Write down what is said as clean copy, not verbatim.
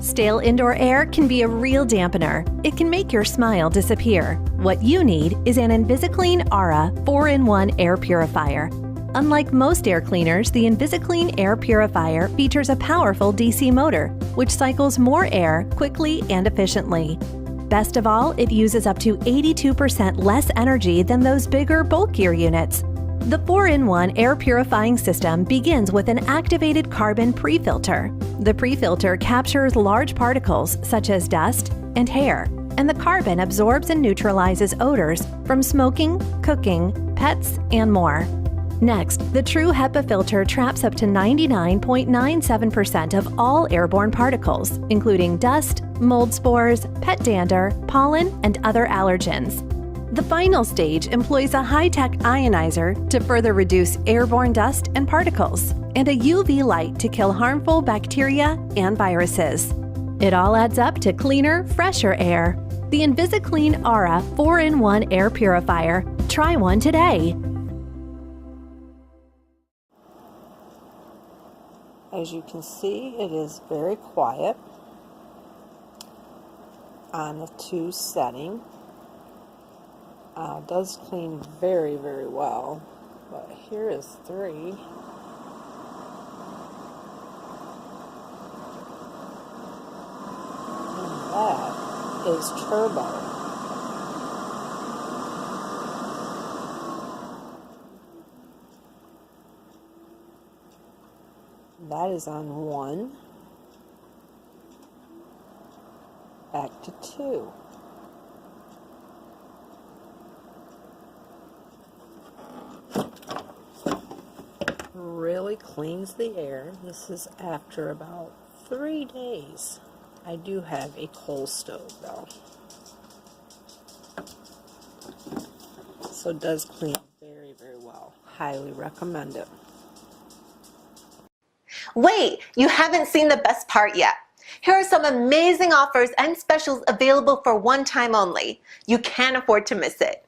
Stale indoor air can be a real dampener. It can make your smile disappear. What you need is an InvisiClean Aura 4-in-1 Air Purifier. Unlike most air cleaners, the InvisiClean Air Purifier features a powerful DC motor, which cycles more air quickly and efficiently. Best of all, it uses up to 82% less energy than those bigger, bulkier units. The 4-in-1 air purifying system begins with an activated carbon pre-filter. The pre-filter captures large particles such as dust and hair, and the carbon absorbs and neutralizes odors from smoking, cooking, pets, and more. Next, the true HEPA filter traps up to 99.97% of all airborne particles, including dust, mold spores, pet dander, pollen, and other allergens. The final stage employs a high-tech ionizer to further reduce airborne dust and particles, and a UV light to kill harmful bacteria and viruses. It all adds up to cleaner, fresher air. The InvisiClean Aura 4-in-1 Air Purifier. Try one today. As you can see, it is very quiet on the 2 setting. Does clean very, very well, but here is 3. And that is turbo. That is on 1, back to 2. Really cleans the air. This is after about 3 days. I do have a coal stove though, so it does clean very, very well. Highly recommend it. Wait, you haven't seen the best part yet. Here are some amazing offers and specials available for one time only. You can't afford to miss it.